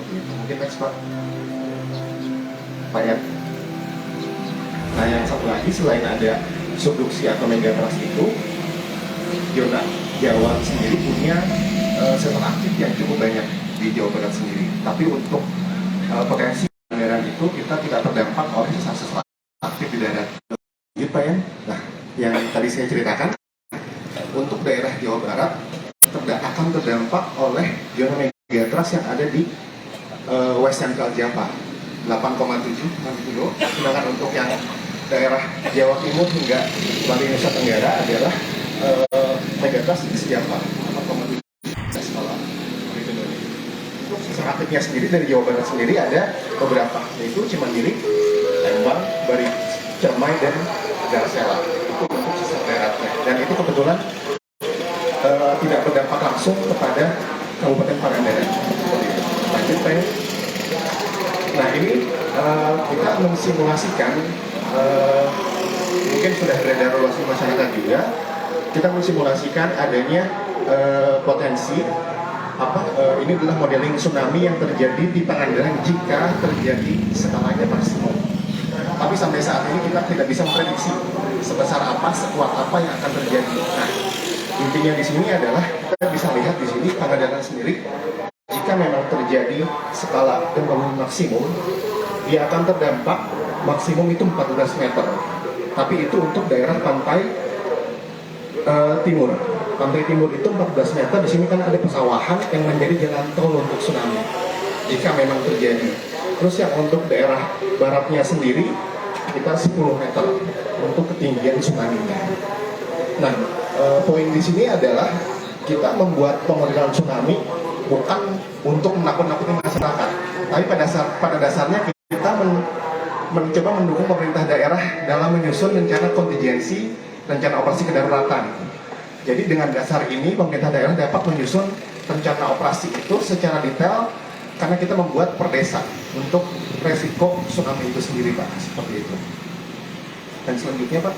Mungkin next Pak. Pak ya. Nah yang satu lagi selain ada subduksi atau megatrust itu, zona Jawa sendiri punya sentra aktif yang cukup banyak di Jawa Barat sendiri. Tapi untuk potensi kendaraan itu kita tidak terdampak oleh sesar aktif di daerah. Gitu Pak ya. Nah yang tadi saya ceritakan, untuk daerah Jawa Barat akan terdampak oleh zona megatrust yang ada di West Central Java 8,7 kilo. Sedangkan untuk yang daerah Jawa Timur hingga Bali Nusa Tenggara adalah megatrust di Java 4,7 skala. Untuk sesar aktifnya sendiri dari Jawa Barat sendiri ada beberapa, yaitu Cimandiri, Lembang, Bari, Cermai, dan Garsela. Itu untuk sesar daratnya. Dan itu kebetulan tidak berdampak langsung kepada Kabupaten Pangandaran. Lanjut Pak. Nah ini kita mensimulasikan, mungkin sudah beredar luas di masyarakat juga, kita mensimulasikan adanya potensi ini adalah modeling tsunami yang terjadi di Pangandaran jika terjadi skalanya maksimum. Tapi sampai saat ini kita tidak bisa memprediksi sebesar apa, sekuat apa yang akan terjadi. Nah, intinya di sini adalah kita bisa lihat di sini Pangandaran sendiri, jika memang terjadi skala gempa maksimum, dia akan terdampak maksimum itu 14 meter. Tapi itu untuk daerah pantai timur. Pantai timur itu 14 meter. Di sini kan ada pesawahan yang menjadi jalan tol untuk tsunami jika memang terjadi. Terus yang untuk daerah baratnya sendiri sekitar 10 meter untuk ketinggian tsunami-nya. Nah, poin di sini adalah kita membuat pemodelan tsunami bukan untuk menakut-nakuti masyarakat, tapi pada dasarnya kita mencoba mendukung pemerintah daerah dalam menyusun rencana kontingensi, rencana operasi kedaruratan. Jadi dengan dasar ini pemerintah daerah dapat menyusun rencana operasi itu secara detail, karena kita membuat per desa untuk resiko tsunami itu sendiri Pak, seperti itu. Dan selanjutnya Pak,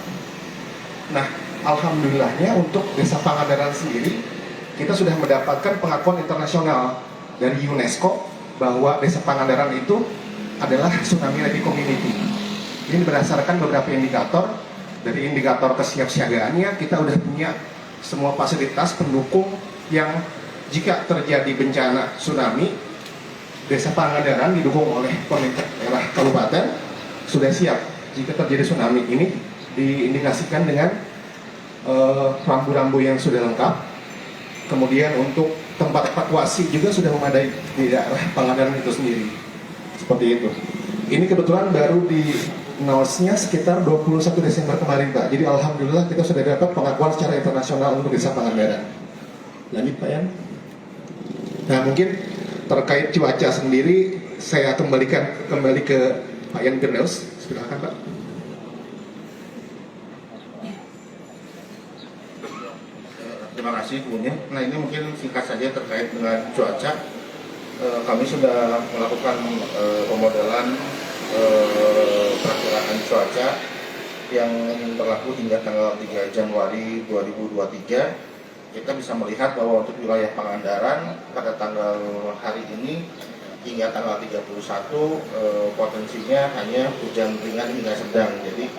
nah alhamdulillahnya untuk desa Pangandaran sendiri kita sudah mendapatkan pengakuan internasional dari UNESCO bahwa desa Pangandaran itu adalah tsunami ready community. Ini berdasarkan beberapa indikator. Dari indikator kesiapsiagaannya kita udah punya semua fasilitas pendukung yang jika terjadi bencana tsunami, desa Pangandaran didukung oleh pemerintah daerah kabupaten sudah siap. Jika terjadi tsunami ini diindikasikan dengan rambu-rambu yang sudah lengkap. Kemudian untuk tempat evakuasi juga sudah memadai di daerah Pangandaran itu sendiri. Seperti itu. Ini kebetulan baru di announce-nya sekitar 21 Desember kemarin Pak. Jadi alhamdulillah kita sudah dapat pengakuan secara internasional untuk desa Pangandaran. Lanjut Pak Yan. Nah mungkin terkait cuaca sendiri saya kembali ke Pak Yan Firdaus. Silakan Pak. Terima kasih Bunya. Nah ini mungkin singkat saja terkait dengan cuaca. Kami sudah melakukan pemodelan perakiraan cuaca yang berlaku hingga tanggal 3 Januari 2023. Kita bisa melihat bahwa untuk wilayah Pangandaran pada tanggal hari ini hingga tanggal 31 potensinya hanya hujan ringan hingga sedang. Jadi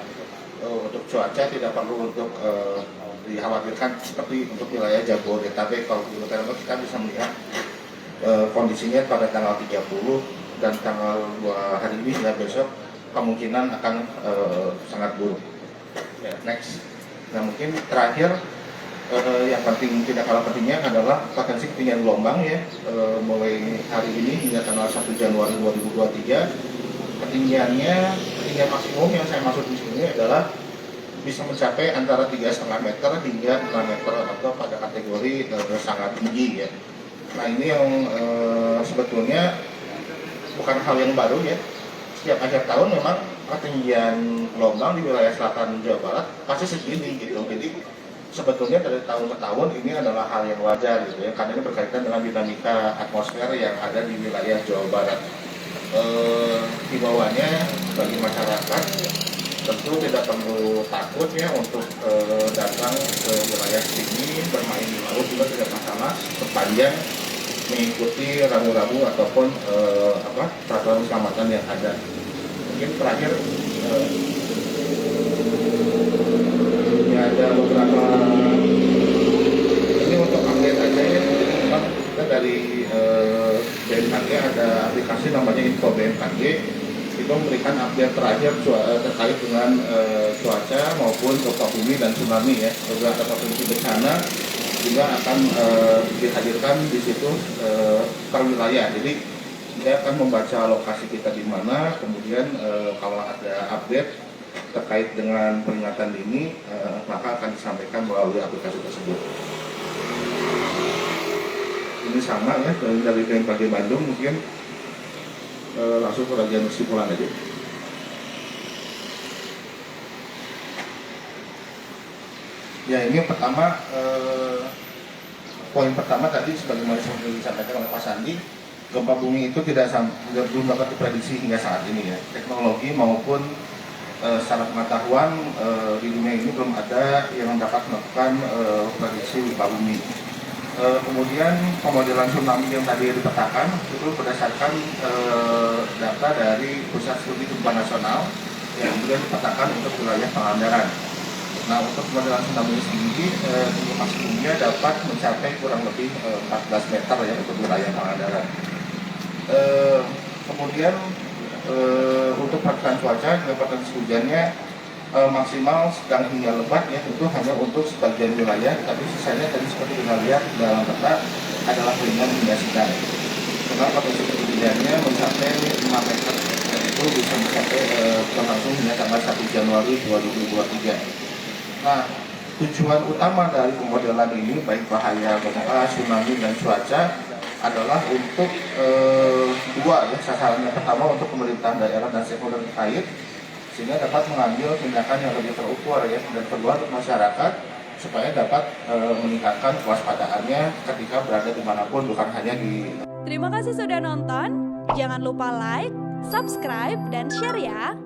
untuk cuaca tidak perlu untuk dikhawatirkan seperti untuk wilayah Jabodetabek. Kalau di Jabodetabek kita bisa melihat kondisinya pada tanggal 30 dan tanggal 2 hari ini hingga besok kemungkinan akan sangat buruk. Ya, next. Nah mungkin terakhir yang penting tidak kalah pentingnya adalah potensi ketinggian gelombang ya, mulai hari ini hingga tanggal 1 Januari 2023 ketinggian maksimum yang saya maksud di sini adalah bisa mencapai antara 3,5 meter hingga 5 meter atau pada kategori sangat tinggi ya. Nah ini yang sebetulnya bukan hal yang baru ya. Setiap akhir tahun memang ketinggian gelombang di wilayah selatan Jawa Barat pasti segini gitu. Jadi sebetulnya dari tahun ke tahun ini adalah hal yang wajar gitu ya, karena ini berkaitan dengan dinamika atmosfer yang ada di wilayah Jawa Barat. Himbauannya bagi masyarakat tentu tidak perlu takut ya untuk datang ke wilayah sini, bermain di laut juga tidak masalah sepanjang mengikuti rambu-rambu ataupun peraturan keselamatan yang ada. Mungkin terakhir ya ada beberapa ini untuk update aja ya. Memang kita dari BMKG ada aplikasi namanya Info BMKG, itu memberikan update terakhir terkait dengan cuaca maupun gempa bumi dan tsunami ya. Beberapa potensi bencana juga akan dihadirkan di situ per wilayah. Jadi dia akan membaca lokasi kita di mana, kemudian kalau ada update terkait dengan peringatan dini maka akan disampaikan melalui aplikasi tersebut. Ini sama ya dari BMKG Bandung, mungkin langsung ke bagian kesimpulan aja. Ya ini pertama poin pertama tadi sebagaimana disampaikan oleh Pak Sandi, gempa bumi itu belum dapat diprediksi hingga saat ini ya. Teknologi maupun secara pengetahuan di dunia ini belum ada yang dapat melakukan prediksi gempa bumi. Kemudian pemodelan tsunami yang tadi dipetakan itu berdasarkan data dari Pusat Studi Gempa Nasional yang kemudian dipetakan untuk wilayah Pangandaran. Nah, untuk pemodelan tsunami sendiri tinggi maksimumnya dapat mencapai kurang lebih 14 meter ya untuk wilayah Pangandaran. Kemudian untuk perkiraan cuaca dengan potensi hujannya maksimal sedang hingga lebat ya, itu hanya untuk sebagian wilayah, tapi sisanya tadi seperti kita lihat dalam peta adalah ringan hingga sedang. Karena potensi hujannya mencapai 5 meter dan itu bisa mencapai berlangsung hingga tanggal 1 Januari 2023. Nah, tujuan utama dari pemodelan ini baik bahaya gempa, tsunami dan cuaca adalah untuk dua ya, sasaran yang pertama untuk pemerintah daerah dan stakeholder terkait sehingga dapat mengambil tindakan yang lebih terukur ya, dan kedua untuk masyarakat supaya dapat meningkatkan kewaspadaannya ketika berada dimanapun, bukan hanya di. Terima kasih sudah nonton, jangan lupa like, subscribe, dan share ya.